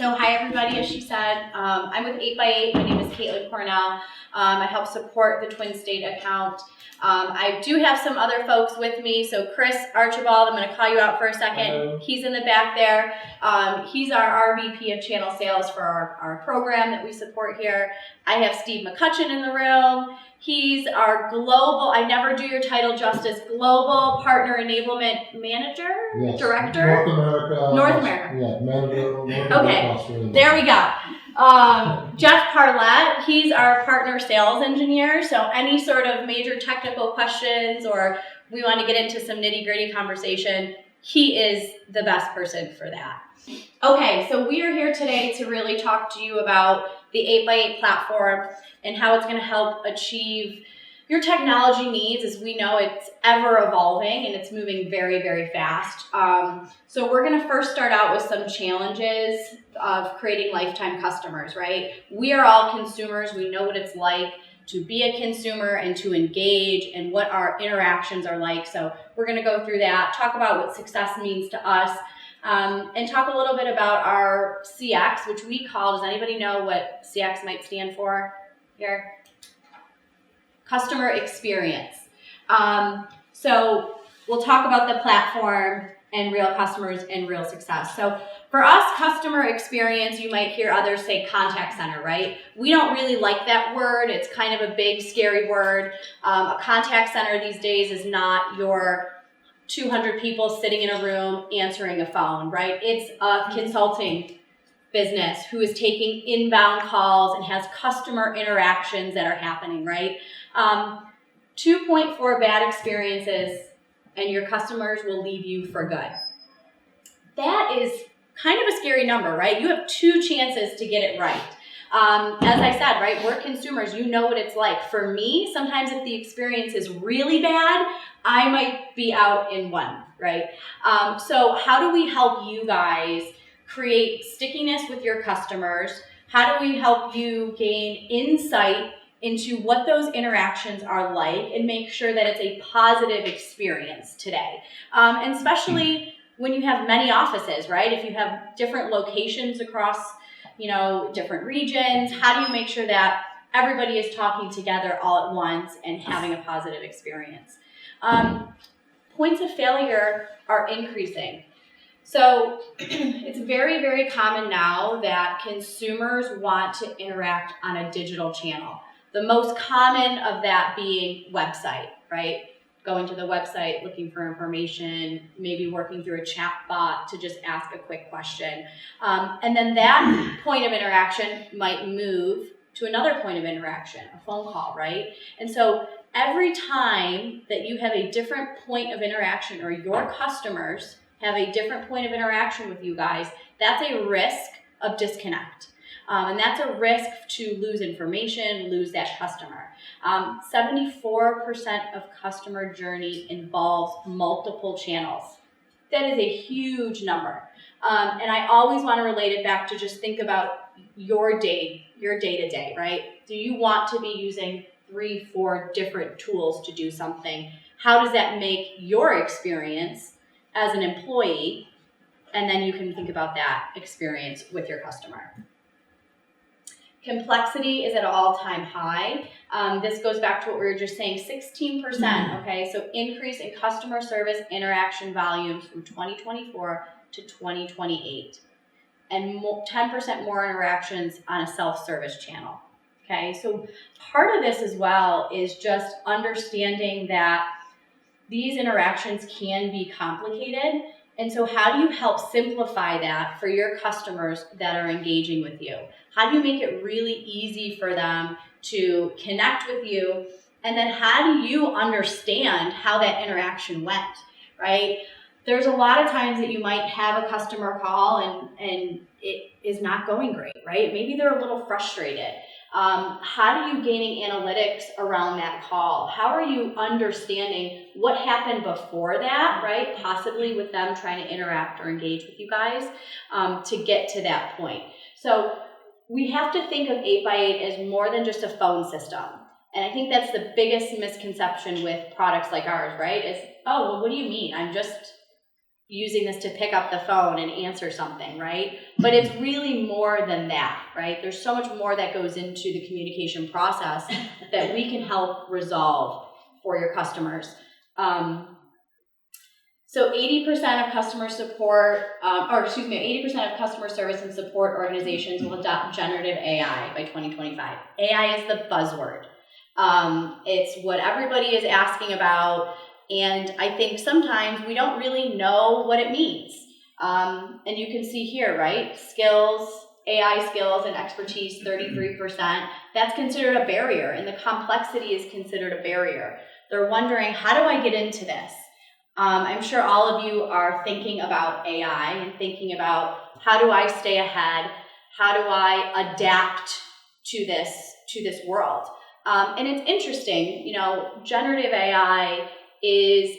So hi everybody, as she said, I'm with 8x8. My name is Caitlin Cornell. I help support the Twin State account. I do have some other folks with me. So Chris Archibald, I'm going to call you out for a second. Hello. He's in the back there. He's our RVP of channel sales for our program that we support here. I have Steve McCutcheon in the room. He's our global, I never do your title justice, global partner enablement manager, Yes. director? North America. Yeah, manager. Okay, there we go. Jeff Parlett, he's our partner sales engineer. So any sort of major technical questions or we want to get into some nitty-gritty conversation, he is the best person for that. Okay, so we are here today to really talk to you about the 8x8 platform and how it's going to help achieve your technology needs. As we know, it's ever evolving and it's moving very, very fast. So we're going to first start out with some challenges of creating lifetime customers, right? We are all consumers. We know what it's like to be a consumer and to engage and what our interactions are like. So we're going to go through that, talk about what success means to us, and talk a little bit about our CX, which we call, does anybody know what CX might stand for here? Customer experience. So we'll talk about the platform and real customers and real success. So for us, customer experience, you might hear others say contact center, right? We don't really like that word. It's kind of a big, scary word. A contact center these days is not your 200 people sitting in a room answering a phone, right? It's a consulting business who is taking inbound calls and has customer interactions that are happening, right? 2.4 bad experiences and your customers will leave you for good. That is kind of a scary number, right? You have 2 chances to get it right. As I said, right, we're consumers. You know what it's like. For me, sometimes if the experience is really bad, I might be out in 1, right? So how do we help you guys create stickiness with your customers? How do we help you gain insight into what those interactions are like and make sure that it's a positive experience today? And especially when you have many offices, right? If you have different locations across, different regions, how do you make sure that everybody is talking together all at once and having a positive experience? Points of failure are increasing. So it's very, very common now that consumers want to interact on a digital channel. The most common of that being website, right? Going to the website, looking for information, maybe working through a chat bot to just ask a quick question. And then that point of interaction might move to another point of interaction, a phone call, right? And so every time that you have a different point of interaction or your customers have a different point of interaction with you guys, that's a risk of disconnect. And that's a risk to lose information, lose that customer. 74% of customer journey involves multiple channels. That is a huge number. And I always want to relate it back to just think about your day-to-day, right? Do you want to be using 3-4 different tools to do something? How does that make your experience as an employee? And then you can think about that experience with your customer. Complexity is at an all-time high. This goes back to what we were just saying, 16%, okay? So increase in customer service interaction volumes from 2024 to 2028. And 10% more interactions on a self-service channel, okay? So part of this as well is just understanding that these interactions can be complicated. And so how do you help simplify that for your customers that are engaging with you? How do you make it really easy for them to connect with you? And then how do you understand how that interaction went, right? There's a lot of times that you might have a customer call and it is not going great, right? Maybe they're a little frustrated. How are you gaining analytics around that call? How are you understanding what happened before that, right? Possibly with them trying to interact or engage with you guys to get to that point. So we have to think of 8x8 as more than just a phone system. And I think that's the biggest misconception with products like ours, right? Is, oh, well, what do you mean? I'm just using this to pick up the phone and answer something, right? But it's really more than that, right? There's so much more that goes into the communication process that we can help resolve for your customers. So 80% of customer support, 80% of customer service and support organizations will adopt generative AI by 2025. AI is the buzzword. It's what everybody is asking about, and I think sometimes we don't really know what it means. And you can see here, right? AI skills and expertise, 33%. That's considered a barrier, and the complexity is considered a barrier. They're wondering, how do I get into this? I'm sure all of you are thinking about AI and thinking about, how do I stay ahead? How do I adapt to this world? And it's interesting, generative AI is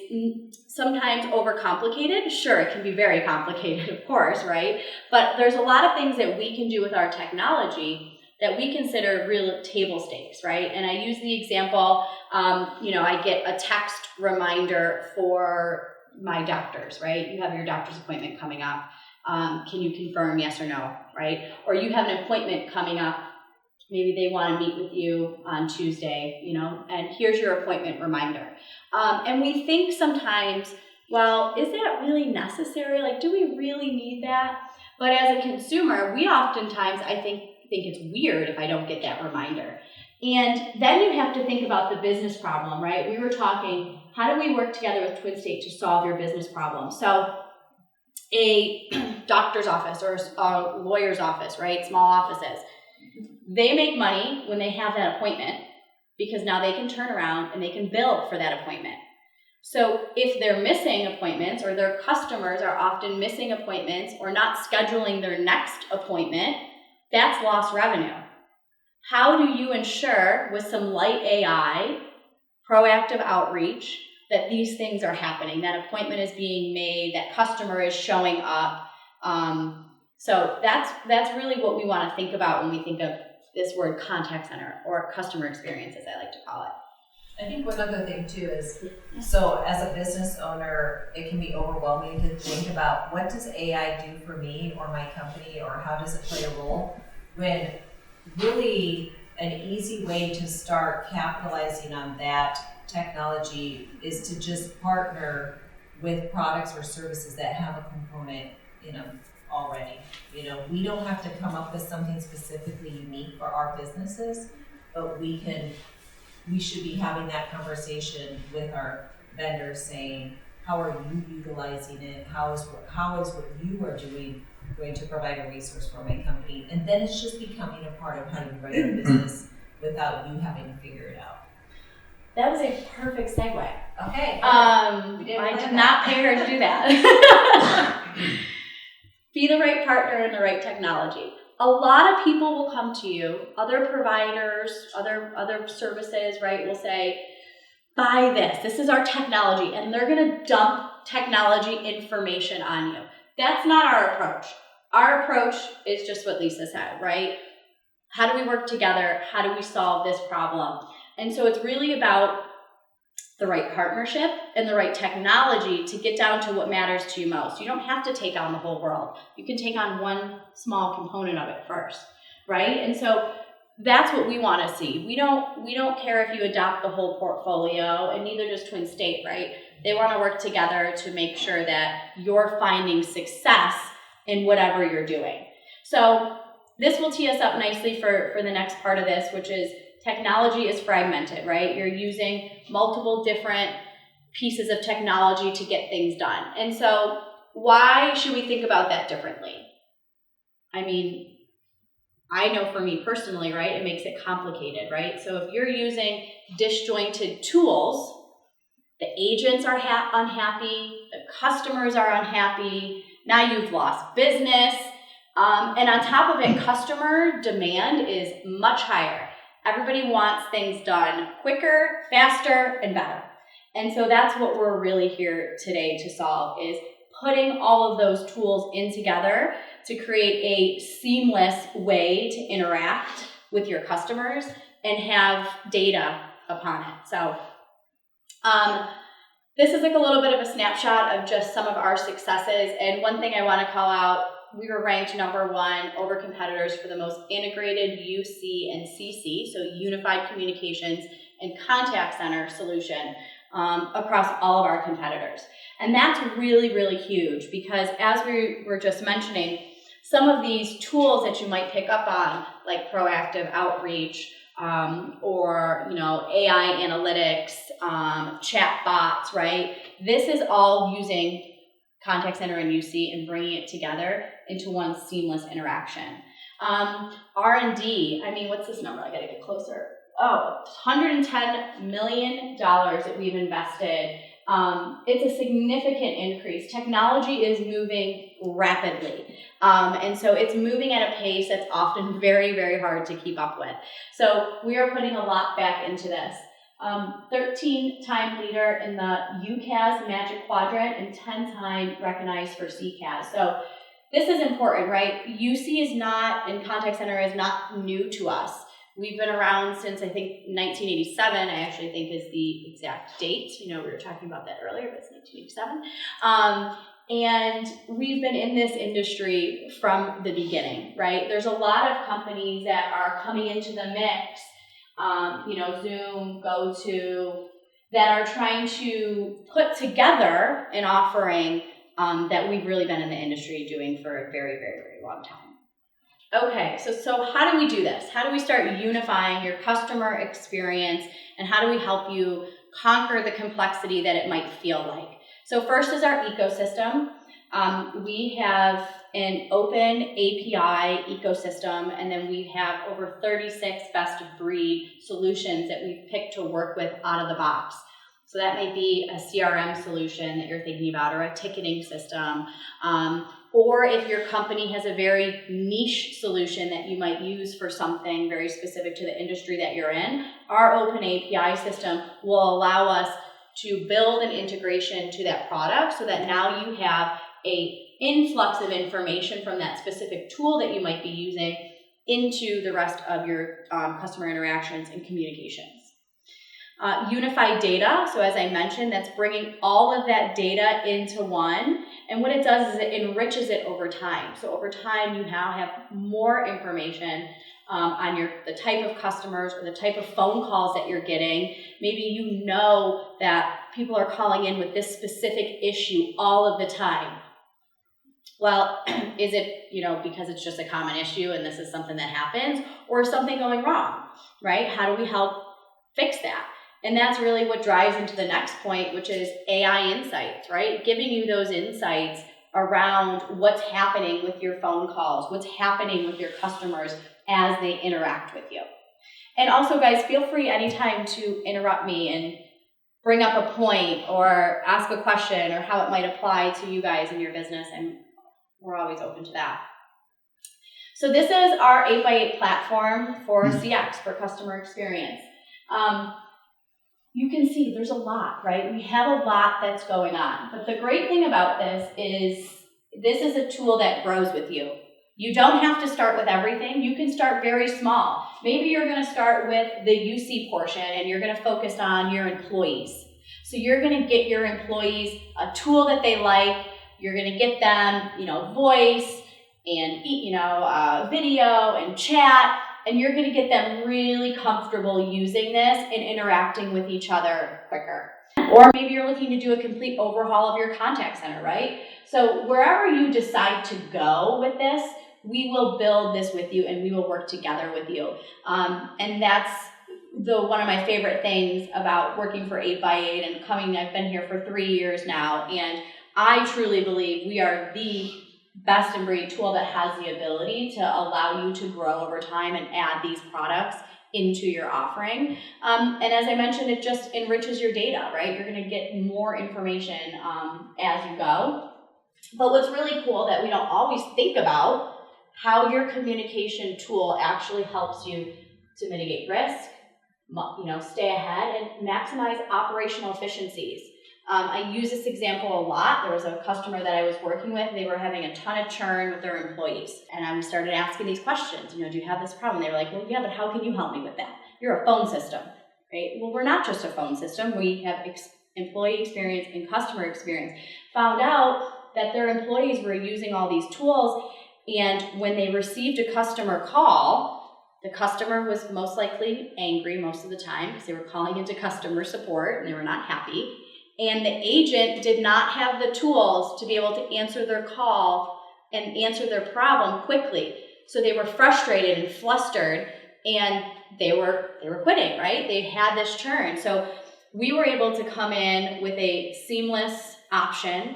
sometimes overcomplicated. Sure, it can be very complicated, of course, right? But there's a lot of things that we can do with our technology that we consider real table stakes, right? And I use the example, I get a text reminder for my doctors, right? You have your doctor's appointment coming up. Can you confirm yes or no, right? Or you have an appointment coming up. Maybe they want to meet with you on Tuesday, and here's your appointment reminder. And we think sometimes, well, is that really necessary? Like, do we really need that? But as a consumer, we oftentimes, I think it's weird if I don't get that reminder. And then you have to think about the business problem, right? We were talking, how do we work together with Twin State to solve your business problem? So a doctor's office or a lawyer's office, right? Small offices. They make money when they have that appointment because now they can turn around and they can bill for that appointment. So if they're missing appointments, or their customers are often missing appointments or not scheduling their next appointment, that's lost revenue. How do you ensure with some light AI, proactive outreach, that these things are happening, that appointment is being made, that customer is showing up? So that's really what we want to think about when we think of this word contact center, or customer experience, as I like to call it. I think one other thing too is, so as a business owner, it can be overwhelming to think about, what does AI do for me or my company, or how does it play a role? When really an easy way to start capitalizing on that technology is to just partner with products or services that have a component in them already. We don't have to come up with something specifically unique for our businesses, but we should be having that conversation with our vendors, saying, how are you utilizing it? How is what you are doing going to provide a resource for my company? And then it's just becoming a part of how you run your business without you having to figure it out. That was a perfect segue. Okay. I did not pay her to do that. Be the right partner and the right technology. A lot of people will come to you, other providers, other services, right, will say, buy this. This is our technology. And they're going to dump technology information on you. That's not our approach. Our approach is just what Lisa said, right? How do we work together? How do we solve this problem? And so it's really about the right partnership and the right technology to get down to what matters to you most. You don't have to take on the whole world. You can take on one small component of it first, right? And so that's what we want to see. We don't care if you adopt the whole portfolio, and neither does Twin State, right? They want to work together to make sure that you're finding success in whatever you're doing. So this will tee us up nicely for the next part of this, which is technology is fragmented, right? You're using multiple different pieces of technology to get things done. And so why should we think about that differently? I mean, I know for me personally, right, it makes it complicated, right? So if you're using disjointed tools, the agents are unhappy, the customers are unhappy, now you've lost business, and on top of it, customer demand is much higher. Everybody wants things done quicker, faster, and better. And so that's what we're really here today to solve, is putting all of those tools in together to create a seamless way to interact with your customers and have data upon it. So This is like a little bit of a snapshot of just some of our successes. And one thing I want to call out, we were ranked #1 over competitors for the most integrated UC and CC, so unified communications and contact center solution across all of our competitors. And that's really, really huge because as we were just mentioning, some of these tools that you might pick up on, like proactive outreach, or AI analytics, chat bots, right? This is all using contact center and UC and bringing it together into one seamless interaction. R&D, I mean, what's this number? I gotta get closer. Oh, $110 million that we've invested. It's a significant increase. Technology is moving rapidly. And so it's moving at a pace that's often very, very hard to keep up with. So we are putting a lot back into this. 13-time leader in the UCAS Magic Quadrant and 10-time recognized for CCAS. So this is important, right? UC is not, and contact center is not new to us. We've been around since, I think, 1987, I actually think is the exact date. We were talking about that earlier, but it's 1987. And we've been in this industry from the beginning, right? There's a lot of companies that are coming into the mix, Zoom, GoTo, that are trying to put together an offering that we've really been in the industry doing for a very, very, very long time. Okay, so how do we do this? How do we start unifying your customer experience, and how do we help you conquer the complexity that it might feel like? So first is our ecosystem. We have an open API ecosystem, and then we have over 36 best of breed solutions that we've picked to work with out of the box. So that might be a CRM solution that you're thinking about, or a ticketing system, or if your company has a very niche solution that you might use for something very specific to the industry that you're in, our open API system will allow us to build an integration to that product so that now you have an influx of information from that specific tool that you might be using into the rest of your customer interactions and communications. Unified data, so as I mentioned, that's bringing all of that data into one, and what it does is it enriches it over time. So over time, you now have more information on the type of customers or the type of phone calls that you're getting. Maybe you know that people are calling in with this specific issue all of the time. Well, is it, because it's just a common issue and this is something that happens, or is something going wrong, right? How do we help fix that? And that's really what drives into the next point, which is AI insights, right? Giving you those insights around what's happening with your phone calls, what's happening with your customers as they interact with you. And also, guys, feel free anytime to interrupt me and bring up a point or ask a question or how it might apply to you guys in your business, and we're always open to that. So this is our 8x8 platform for CX, for customer experience. You can see there's a lot, right? We have a lot that's going on. But the great thing about this is a tool that grows with you. You don't have to start with everything. You can start very small. Maybe you're going to start with the UC portion and you're going to focus on your employees. So you're going to get your employees a tool that they like. You're going to get them, voice and video and chat. And you're going to get them really comfortable using this and interacting with each other quicker. Or maybe you're looking to do a complete overhaul of your contact center, right? So wherever you decide to go with this, we will build this with you and we will work together with you. And that's one of my favorite things about working for 8x8 and I've been here for 3 years now. And I truly believe we are the best in breed tool that has the ability to allow you to grow over time and add these products into your offering. And as I mentioned, it just enriches your data, right? You're going to get more information as you go. But what's really cool that we don't always think about, how your communication tool actually helps you to mitigate risk, stay ahead, and maximize operational efficiencies. I use this example a lot. There was a customer that I was working with. They were having a ton of churn with their employees. And I started asking these questions. Do you have this problem? They were like, well, yeah, but how can you help me with that? You're a phone system, right? Well, we're not just a phone system. We have employee experience and customer experience, found out that their employees were using all these tools, and when they received a customer call, the customer was most likely angry most of the time because they were calling into customer support and they were not happy. And the agent did not have the tools to be able to answer their call and answer their problem quickly. So they were frustrated and flustered, and they were quitting, right? They had this churn. So we were able to come in with a seamless option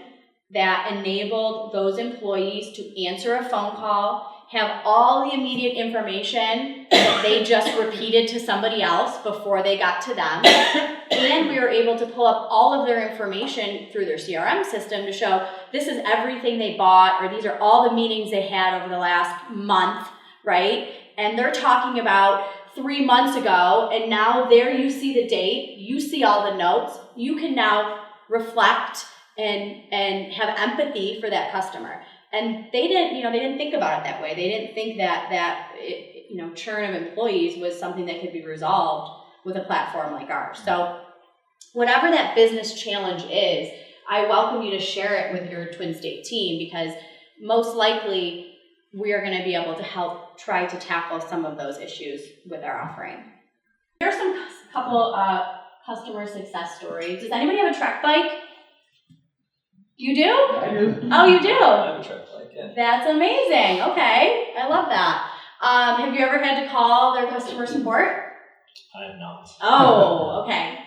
that enabled those employees to answer a phone call, have all the immediate information that they just repeated to somebody else before they got to them. And we were able to pull up all of their information through their CRM system to show this is everything they bought, or these are all the meetings they had over the last month, right? And they're talking about 3 months ago, and now there you see the date, you see all the notes, you can now reflect and have empathy for that customer. And they didn't think about it that way. They didn't think that churn of employees was something that could be resolved with a platform like ours. So whatever that business challenge is, I welcome you to share it with your Twin State team, because most likely we are going to be able to help try to tackle some of those issues with our offering. Here's some couple customer success stories. Does anybody have a track bike? You do? I do. Oh, you do? I have a track bike, yeah. That's amazing. Okay, I love that. Have you ever had to call their customer support? I have not. Oh, okay.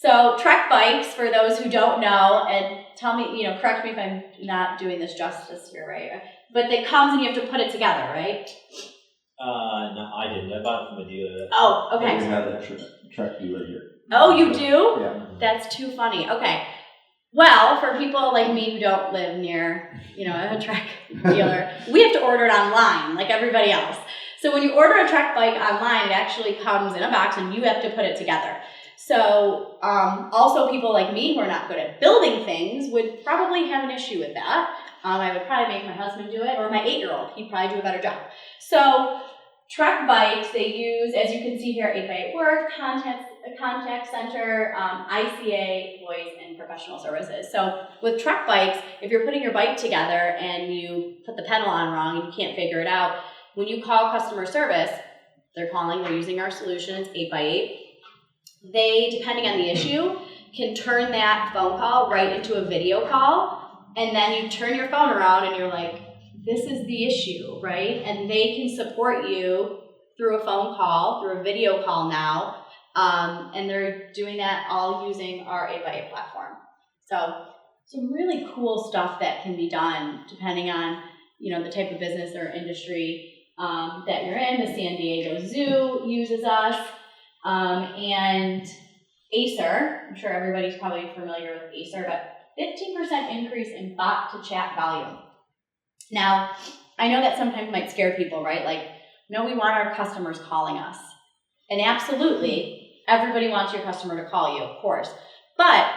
So Trek bikes, for those who don't know, and tell me, correct me if I'm not doing this justice here, right? But it comes and you have to put it together, right? No, I didn't. I bought it from a dealer. Oh, We okay. have that track dealer here. Oh, you do? Yeah. That's too funny. Okay. Well, for people like me who don't live near, a Trek dealer, we have to order it online like everybody else. So when you order a Trek bike online, it actually comes in a box and you have to put it together. So also people like me who are not good at building things would probably have an issue with that. I would probably make my husband do it, or my 8-year-old. He'd probably do a better job. So Trek bikes, they use, as you can see here, 8x8 Work, Contact Center, ICA, Voice, and Professional Services. So with Trek bikes, if you're putting your bike together and you put the pedal on wrong and you can't figure it out, when you call customer service, they're using our solutions, 8x8. They, depending on the issue, can turn that phone call right into a video call, and then you turn your phone around and you're like, this is the issue, right? And they can support you through a phone call, through a video call now, and they're doing that all using our 8x8 platform. So some really cool stuff that can be done depending on, the type of business or industry that you're in. The San Diego Zoo uses us, and Acer. I'm sure everybody's probably familiar with Acer, but 15% increase in bot to chat volume. Now, I know that sometimes might scare people, right? Like, no, we want our customers calling us. And absolutely, everybody wants your customer to call you, of course. But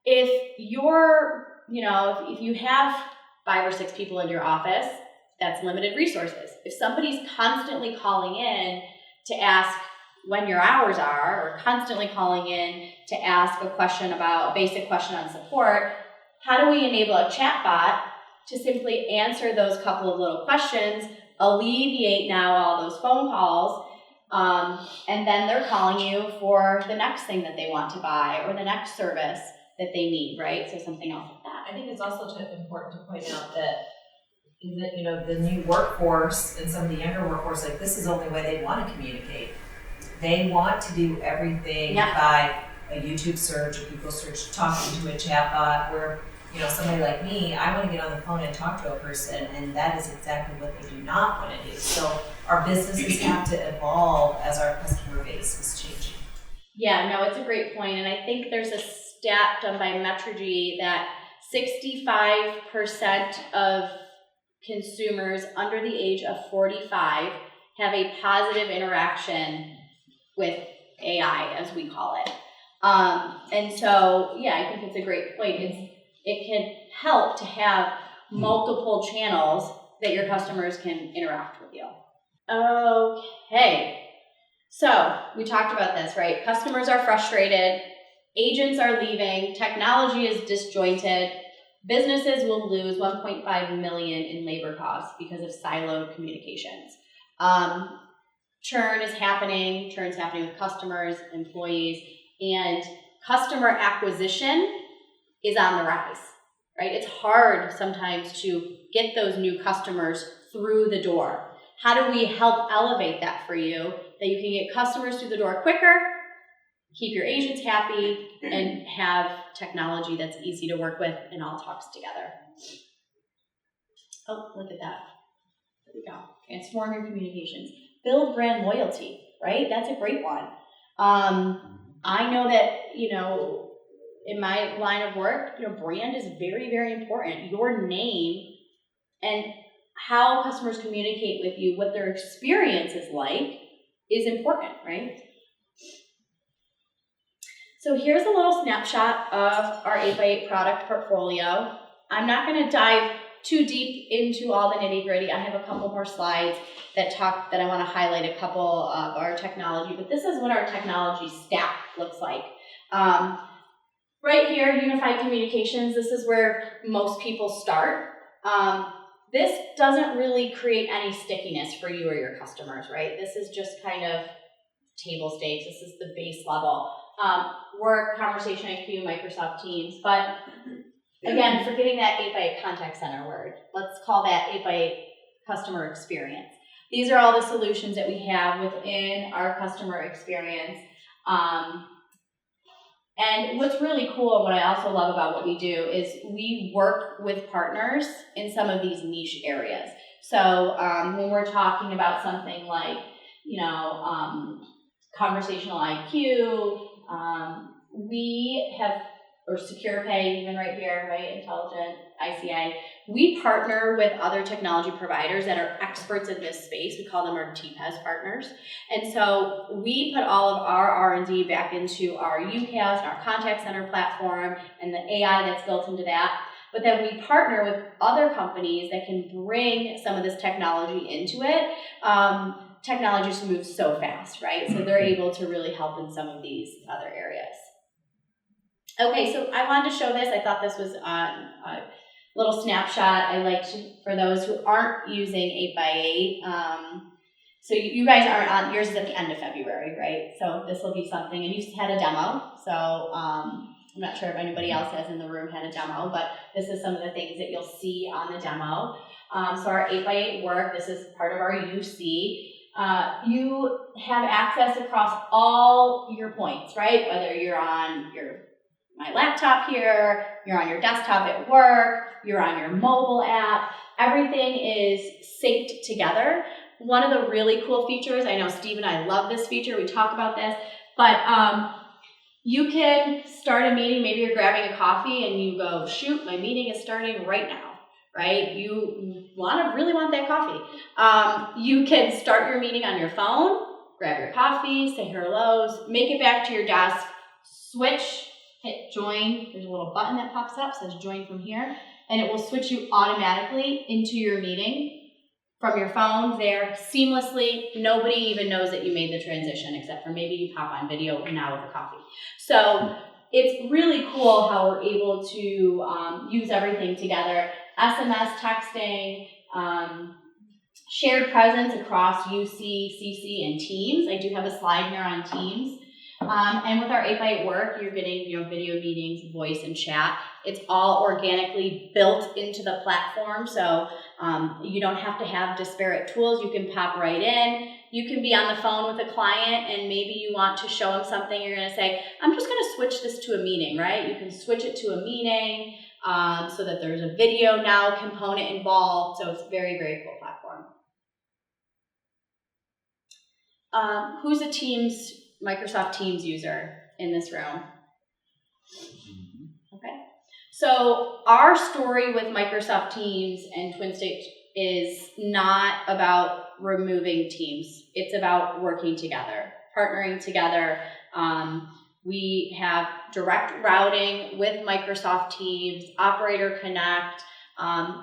if if you have 5 or 6 people in your office, that's limited resources. If somebody's constantly calling in to ask when your hours are, or constantly calling in to ask a basic question on support, how do we enable a chat bot to simply answer those couple of little questions, alleviate now all those phone calls, and then they're calling you for the next thing that they want to buy or the next service that they need, right? So something else like that. I think it's also important to point out that the new workforce and some of the younger workforce, like, this is the only way they want to communicate. They want to do everything by a YouTube search, a Google search, talking to a chatbot, where somebody like me, I want to get on the phone and talk to a person, and that is exactly what they do not want to do. So our businesses have to evolve as our customer base is changing. Yeah, no, it's a great point, and I think there's a stat done by Metrigy that 65% of consumers under the age of 45 have a positive interaction with AI, as we call it. And so, I think it's a great point. It can help to have multiple channels that your customers can interact with you. Okay, so we talked about this, right? Customers are frustrated. agents are leaving, technology is disjointed, businesses will lose 1.5 million in labor costs because of siloed communications. Churn's happening with customers, employees, and customer acquisition is on the rise, right? It's hard sometimes to get those new customers through the door. How do we help elevate that for you, that you can get customers through the door quicker, keep your agents happy, and have technology that's easy to work with and all talks together? Oh, look at that. There we go. Transform your communications. Build brand loyalty, right? That's a great one. I know that, in my line of work, brand is very, very important. Your name and how customers communicate with you, what their experience is like, is important, right? So here's a little snapshot of our 8x8 product portfolio. I'm not going to dive too deep into all the nitty-gritty. I have a couple more slides that I want to highlight a couple of our technology, but this is what our technology stack looks like. Right here, unified communications, this is where most people start. This doesn't really create any stickiness for you or your customers, right? This is just kind of table stakes. This is the base level. Work, Conversation IQ, Microsoft Teams, but again, forgetting that 8x8 contact center word, let's call that 8x8 customer experience. These are all the solutions that we have within our customer experience. And what's really cool, and what I also love about what we do, is we work with partners in some of these niche areas. So when we're talking about something like, conversational IQ, we have, or secure pay, even right here, right, intelligent, ICA. We partner with other technology providers that are experts in this space. We call them our TPES partners. And so we put all of our R&D back into our UCaaS and our contact center platform and the AI that's built into that. But then we partner with other companies that can bring some of this technology into it. Technology just moves so fast, right? So they're able to really help in some of these other areas. Okay, so I wanted to show this. I thought this was a little snapshot. I like to, for those who aren't using 8x8. So you guys aren't on, yours is at the end of February, right? So this will be something, and you've had a demo. So I'm not sure if anybody else has in the room had a demo, but this is some of the things that you'll see on the demo. So our 8x8 work, this is part of our UC. You have access across all your points, right? Whether you're on my laptop here, you're on your desktop at work, you're on your mobile app, everything is synced together. One of the really cool features, I know Steve and I love this feature, we talk about this, but you can start a meeting, maybe you're grabbing a coffee and you go, shoot, my meeting is starting right now, right? You really want that coffee. You can start your meeting on your phone, grab your coffee, say hellos, make it back to your desk, switch, hit join. There's a little button that pops up, says join from here, and it will switch you automatically into your meeting from your phone there seamlessly. Nobody even knows that you made the transition except for maybe you pop on video now with a coffee. So it's really cool how we're able to use everything together. SMS texting, shared presence across UC, CC, and Teams. I do have a slide here on Teams. And with our 8x8 work, you're getting video meetings, voice, and chat. It's all organically built into the platform, so you don't have to have disparate tools. You can pop right in. You can be on the phone with a client, and maybe you want to show them something. You're going to say, I'm just going to switch this to a meeting, right? You can switch it to a meeting so that there's a video now component involved. So it's a very, very cool platform. Who's a Microsoft Teams user in this room? Okay. So our story with Microsoft Teams and TwinState is not about removing Teams. It's about working together, partnering together. We have direct routing with Microsoft Teams, Operator Connect.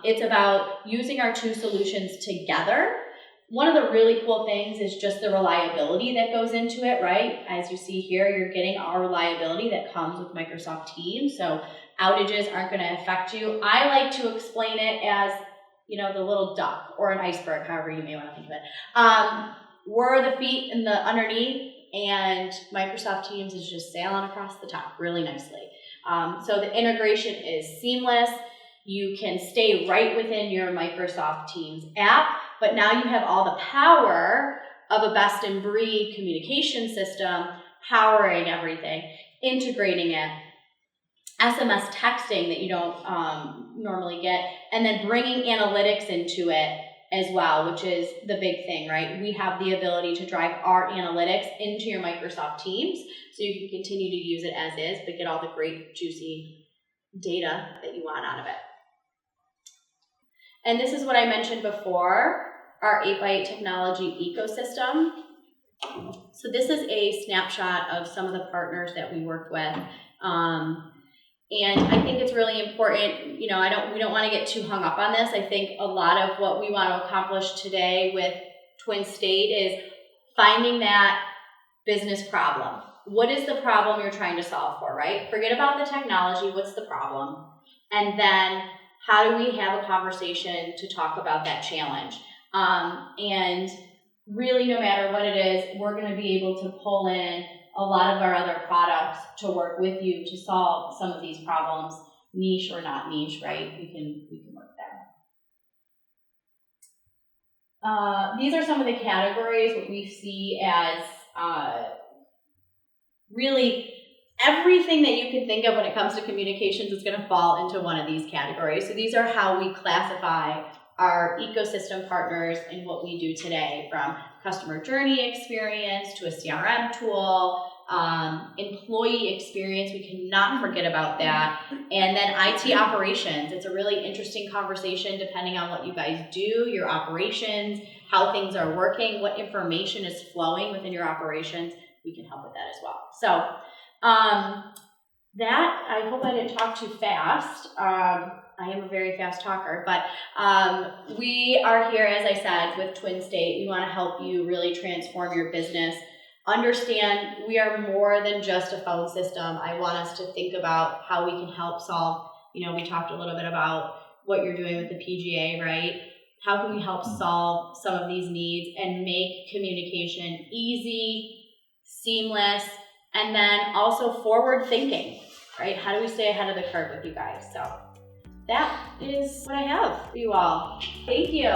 It's about using our two solutions together One of the really cool things is just the reliability that goes into it, right? As you see here, you're getting our reliability that comes with Microsoft Teams. So outages aren't going to affect you. I like to explain it as, the little duck or an iceberg, however you may want to think of it. We're the feet and the underneath, and Microsoft Teams is just sailing across the top really nicely. So the integration is seamless. You can stay right within your Microsoft Teams app, but now you have all the power of a best-in-breed communication system powering everything, integrating it, SMS texting that you don't normally get, and then bringing analytics into it as well, which is the big thing, right? We have the ability to drive our analytics into your Microsoft Teams, so you can continue to use it as is, but get all the great, juicy data that you want out of it. And this is what I mentioned before, our 8x8 technology ecosystem. So this is a snapshot of some of the partners that we work with. And I think it's really important, we don't want to get too hung up on this. I think a lot of what we want to accomplish today with Twin State is finding that business problem. What is the problem you're trying to solve for, right? Forget about the technology, what's the problem? And then how do we have a conversation to talk about that challenge? And really, no matter what it is, we're going to be able to pull in a lot of our other products to work with you to solve some of these problems, niche or not niche, right? We can work there. These are some of the categories what we see as really everything that you can think of when it comes to communications is going to fall into one of these categories. So these are how we classify our ecosystem partners and what we do today, from customer journey experience to a CRM tool, employee experience, we cannot forget about that, and then IT operations. It's a really interesting conversation depending on what you guys do, your operations, how things are working, what information is flowing within your operations. We can help with that as well. So that, I hope I didn't talk too fast. I am a very fast talker, but we are here, as I said, with Twin State. We want to help you really transform your business. Understand we are more than just a phone system. I want us to think about how we can help solve, we talked a little bit about what you're doing with the PGA, right? How can we help solve some of these needs and make communication easy, seamless, and then also forward thinking, right? How do we stay ahead of the curve with you guys? So that is what I have for you all. Thank you.